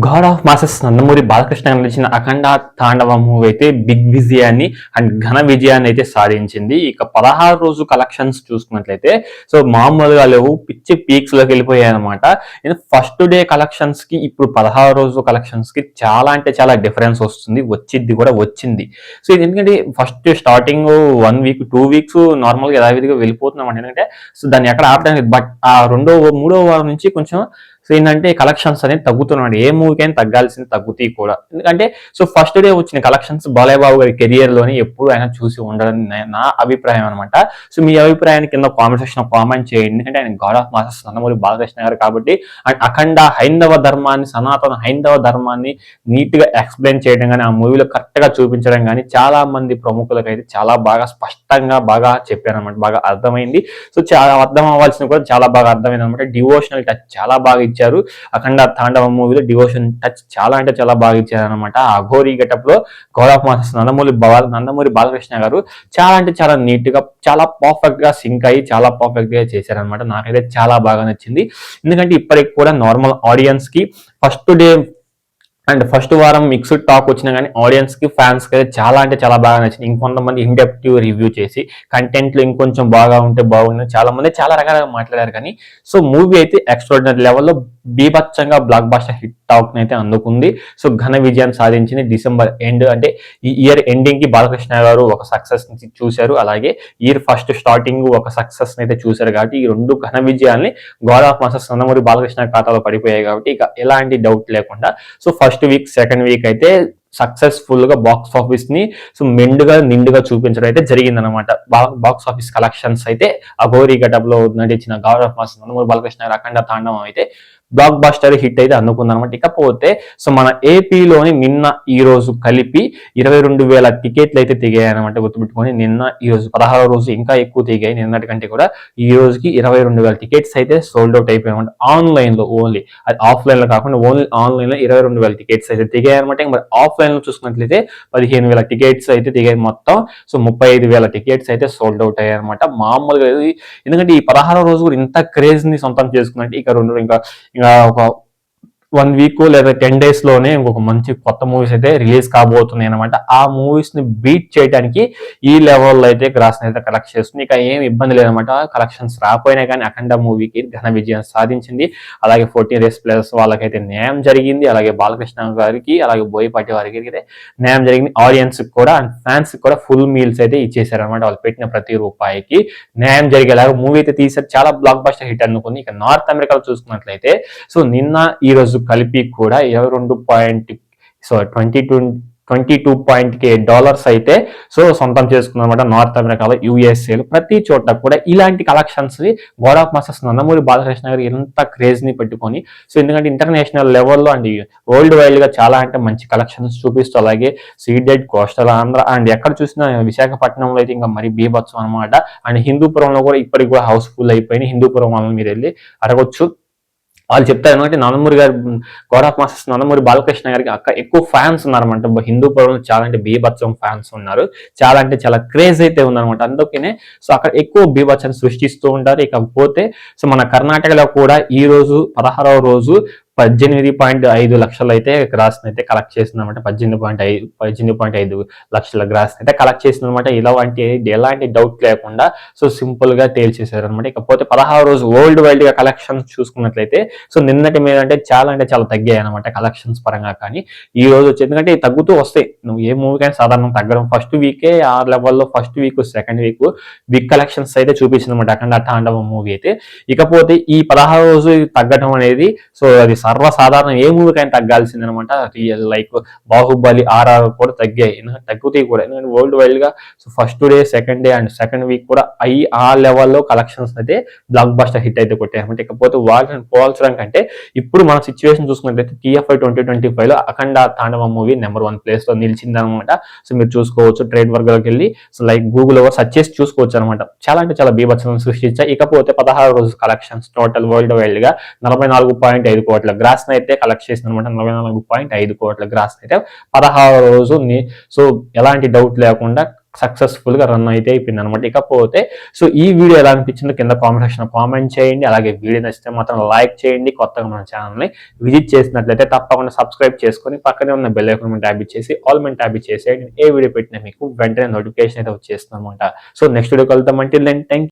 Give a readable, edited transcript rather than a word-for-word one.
God of masses Nandamuri Balakrishna నటించిన అఖండ తాండవ movie అయితే big విజయాన్ని అండ్ ఘన విజయాన్ని అయితే సాధించింది. ఇక 16 రోజు కలెక్షన్స్ చూసుకున్నట్లయితే సో మామూలుగా లేవు, పిచ్చి పీక్స్ లోకి వెళ్ళిపోయాయి అనమాట. ఫస్ట్ డే కలెక్షన్స్ కి ఇప్పుడు 16 రోజు కలెక్షన్స్ కి చాలా అంటే చాలా డిఫరెన్స్ వస్తుంది, వచ్చింది కూడా వచ్చింది. సో ఇది ఎందుకంటే first starting 1 week 2 weeks normal గా యథావిధిగా వెళ్ళిపోతున్నాం అండి. ఎందుకంటే సో దాన్ని ఎక్కడ ఆపడానికి, బట్ ఆ మూడో వారం నుంచి కొంచెం సో ఏంటంటే కలెక్షన్స్ అనేది తగ్గుతున్నాడు. ఏ మూవీకైనా తగ్గాల్సింది, తగ్గుతాయి కూడా. ఎందుకంటే సో ఫస్ట్ డే వచ్చిన కలెక్షన్స్ బాలయ్య బాబు గారి కెరియర్ లోని ఎప్పుడు ఆయన చూసి ఉండడం నా అభిప్రాయం అనమాట. సో మీ అభిప్రాయాన్ని కింద కామెంట్ సెక్షన్ కామెంట్ చేయండి. ఎందుకంటే ఆయన God of masses Nandamuri Balakrishna గారు కాబట్టి అండ్ అఖండ హైందవ ధర్మాన్ని, సనాతన హైందవ ధర్మాన్ని నీట్ గా ఎక్స్ప్లెయిన్ చేయడం కానీ, ఆ మూవీలో కరెక్ట్ గా చూపించడం కానీ చాలా మంది ప్రముఖులకు అయితే చాలా బాగా స్పష్టంగా బాగా చెప్పారనమాట. బాగా అర్థమైంది. సో చాలా అర్థం అవ్వాల్సిన కూడా చాలా బాగా అర్థమైంది అనమాట. డివోషనల్ టచ్ చాలా బాగా ఇచ్చారు. అఖండ తాండవ మూవీలో డివోషన్ టచ్ చాలా అంటే చాలా బాగా ఇచ్చారు అనమాట. ఆ అఘోరీ గెటప్ లో God of masses Nandamuri Balakrishna గారు చాలా అంటే చాలా నీట్ గా, చాలా పర్ఫెక్ట్ గా సింక్ అయ్యి చాలా పర్ఫెక్ట్ గా చేశారనమాట. నాకైతే చాలా బాగా నచ్చింది. ఎందుకంటే ఇప్పటికి కూడా నార్మల్ ఆడియన్స్ కి ఫస్ట్ డే అండ్ ఫస్ట్ వారం మిక్స్డ్ టాక్ వచ్చినా కానీ ఆడియన్స్ కి, ఫ్యాన్స్ కి అయితే చాలా అంటే చాలా బాగా నచ్చింది. ఇంకొంతమంది ఇండెప్టివ్ రివ్యూ చేసి కంటెంట్ లో ఇంకొంచెం బాగా ఉంటే బాగుంది, చాలా మంది చాలా రకాలుగా మాట్లాడారు. కానీ సో మూవీ అయితే ఎక్స్ట్రాడినరీ లెవెల్లో బీభత్సంగా బ్లాక్ బాస్టర్ హిట్ టాక్ అయితే అందుకుంది. సో ఘన విజయాన్ని సాధించింది. డిసెంబర్ ఎండ్ అంటే ఈ ఇయర్ ఎండింగ్ కి బాలకృష్ణ గారు ఒక సక్సెస్ ని చూశారు. అలాగే ఇయర్ ఫస్ట్ స్టార్టింగ్ ఒక సక్సెస్ అయితే చూశారు. కాబట్టి ఈ రెండు ఘన విజయాల్ని God of masses Nandamuri Balakrishna ఖాతాలో పడిపోయాయి. కాబట్టి ఇక ఎలాంటి డౌట్ లేకుండా so first week, second week అయితే సక్సెస్ఫుల్ గా బాక్స్ ఆఫీస్ ని సో మెండుగా నిండుగా చూపించడం అయితే జరిగిందనమాట. బాక్స్ ఆఫీస్ కలెక్షన్స్ అయితే అఘోరీ గెటప్ లో నటించిన God of masses Nandamuri Balakrishna Akhanda Thandavam అయితే బ్లాక్ బస్టర్ హిట్ అయితే అందుకుందనమాట. ఇకపోతే సో మన ఏపీలోని నిన్న ఈ రోజు కలిపి 22,000 టికెట్లు అయితే దిగాయి అనమాట. గుర్తుపెట్టుకొని నిన్న ఈ రోజు 16 రోజు ఇంకా ఎక్కువ దిగాయి. నిన్నటి కంటే కూడా ఈ రోజుకి 22,000 టికెట్స్ అయితే సోల్డ్ అవుట్ అయిపోయాయి ఆన్లైన్ లో. ఓన్లీ అది ఆఫ్లైన్ లో కాకుండా ఓన్లీ ఆన్లైన్ లో 22,000 టికెట్స్ అయితే దిగాయి అనమాట. మరి ఆఫ్లైన్ లో చూసుకున్నట్లయితే 15,000 టికెట్స్ అయితే దిగాయి. మొత్తం సో 35,000 టికెట్స్ అయితే సోల్డ్ అవుట్ అయ్యాయి అనమాట. మామూలుగా ఎందుకంటే ఈ 16 రోజు కూడా ఇంత క్రేజ్ ని సొంతం చేసుకున్నట్టు ఇంకా ఒక 1 వీక్ లేదా 10 days లోనే ఇంకొక మంచి కొత్త మూవీస్ అయితే రిలీజ్ కాబోతున్నాయి అనమాట. ఆ మూవీస్ ని బీట్ చేయడానికి ఈ లెవెల్లో అయితే గ్రాస్ అయితే కలెక్ట్ చేస్తుంది. ఇక ఏం ఇబ్బంది లేదనమాట. కలెక్షన్స్ రాకపోయినా కానీ అఖండ మూవీకి ఘన విజయం సాధించింది. అలాగే 14 days ప్లస్ వాళ్ళకైతే న్యాయం జరిగింది. అలాగే బాలకృష్ణ గారికి, అలాగే బోయపాటి వారికి అయితే న్యాయం జరిగింది. ఆడియన్స్ కూడా అండ్ ఫ్యాన్స్ కూడా ఫుల్ మీల్స్ అయితే ఇచ్చేసారు అనమాట. వాళ్ళు పెట్టిన ప్రతి రూపాయికి న్యాయం జరిగేలాగా మూవీ అయితే తీసారు. చాలా బ్లాక్ బస్టర్ హిట్ అనుకుంది. ఇక నార్త్ అమెరికాలో చూసుకున్నట్లయితే సో నిన్న ఈ రోజు కలిపి కూడా 22.K డాలర్స్ అయితే సో సొంతం చేసుకున్నమాట. నార్త్ అమెరికాలో, యుఎస్ఏలో ప్రతి చోట కూడా ఇలాంటి collections God of masses Nandamuri Balakrishna గారు ఎంత క్రేజ్ ని పెట్టుకొని సో ఎందుకంటే ఇంటర్నేషనల్ లెవెల్లో అండ్ వరల్డ్ వైడ్ గా చాలా అంటే మంచి కలెక్షన్స్ చూపిస్తూ, అలాగే సీడెడ్, కోస్టల్ ఆంధ్ర అండ్ ఎక్కడ చూసినా విశాఖపట్నంలో అయితే ఇంకా మరి బీభత్సం అనమాట. అండ్ హిందూపురంలో కూడా ఇప్పటికి కూడా హౌస్ఫుల్ అయిపోయింది. హిందూపురం వాళ్ళని మీరు వెళ్ళి అడగొచ్చు. వాళ్ళు చెప్తారు ఎందుకంటే నందమూరి గారు, God of masses Nandamuri Balakrishna గారికి ఎక్కువ ఫ్యాన్స్ ఉన్నారన్నమాట. హిందూపురంలో చాలా అంటే బీభత్సం ఫ్యాన్స్ ఉన్నారు. చాలా అంటే చాలా క్రేజ్ అయితే ఉందన్నమాట. అందుకనే సో అక్కడ ఎక్కువ బీభత్సాన్ని సృష్టిస్తూ ఉంటారు. ఇకపోతే సో మన కర్ణాటకలో కూడా ఈ రోజు 16వ రోజు 18.5 లక్షలు అయితే గ్రాస్ అయితే కలెక్ట్ చేసింది అనమాట. 18.5 లక్షల గ్రాస్ అయితే కలెక్ట్ చేసింది అనమాట. ఎలాంటి డౌట్ లేకుండా సో సింపుల్ గా తేల్చేశారు అనమాట. ఇకపోతే 16వ రోజు వరల్డ్ వైడ్ గా కలెక్షన్స్ చూసుకున్నట్లయితే సో నిన్నటి మీద అంటే చాలా తగ్గాయి అనమాట కలెక్షన్స్ పరంగా. కానీ ఈ రోజు వచ్చి ఎందుకంటే తగ్గుతూ వస్తాయి. నువ్వు ఏ మూవీకైనా సాధారణంగా తగ్గడం. ఫస్ట్ వీకే ఆ లెవెల్లో first week, second week big collections అయితే చూపించింది అనమాట అఖండ తాండవం మూవీ అయితే. ఇకపోతే ఈ 16వ రోజు తగ్గడం అనేది సో అది సర్వసాధారణ, ఏ మూవీకైనా తగ్గాల్సింది అనమాట. రియల్ లైక్ బాహుబలి, RRR కూడా తగ్గాయి, తగ్గుతాయి కూడా. ఎందుకంటే వరల్డ్ వైడ్ గా so first day, second day and second week కూడా ఆ లెవెల్లో కలెక్షన్స్ అయితే బ్లాక్ బస్టర్ హిట్ అయితే కొట్టాయి అనమాట. ఇకపోతే వాళ్ళని పోల్చడం కంటే ఇప్పుడు మన సిచ్యువేషన్ చూసుకున్నట్లయితే TFI 2025 లో అఖండ తాండవ మూవీ నెంబర్ 1 ప్లేస్ లో నిలిచింది అనమాట. సో మీరు చూసుకోవచ్చు, ట్రేడ్ వర్గాలకు వెళ్ళి సో లైక్ గూగుల్ సెర్చ్ చేసి చూసుకోవచ్చు అనమాట. చాలా అంటే చాలా బీభత్సం సృష్టించాయి. ఇకపోతే 16 రోజు కలెక్షన్స్ టోటల్ వరల్డ్ వైడ్ గా 44.5 కోట్ల గ్రాస్ అయితే కలెక్ట్ చేసింది అనమాట. 44.5 కోట్ల గ్రాస్ అయితే 16వ రోజు సో ఎలాంటి డౌట్ లేకుండా సక్సెస్ఫుల్ గా రన్ అయితే అయిపోయింది అనమాట. ఇకపోతే సో ఈ వీడియో ఎలా అనిపించిందో కింద కామెంట్ సెక్షన్ కామెంట్ చేయండి. అలాగే వీడియో నచ్చితే మాత్రం లైక్ చేయండి. కొత్తగా మన ఛానల్ ని విజిట్ చేసినట్లయితే తప్పకుండా సబ్స్క్రైబ్ చేసుకొని పక్కనే ఉన్న బెల్ ఐకాన్ ట్యాబ్ చేసి ఆల్ మెన్ ట్యాబ్ చేసి ఏ వీడియో పెట్టినా మీకు వెంటనే నోటిఫికేషన్ అయితే వచ్చేస్తుంది అనమాట. సో నెక్స్ట్ వీడియో కలుద్దాం. అంటే థ్యాంక్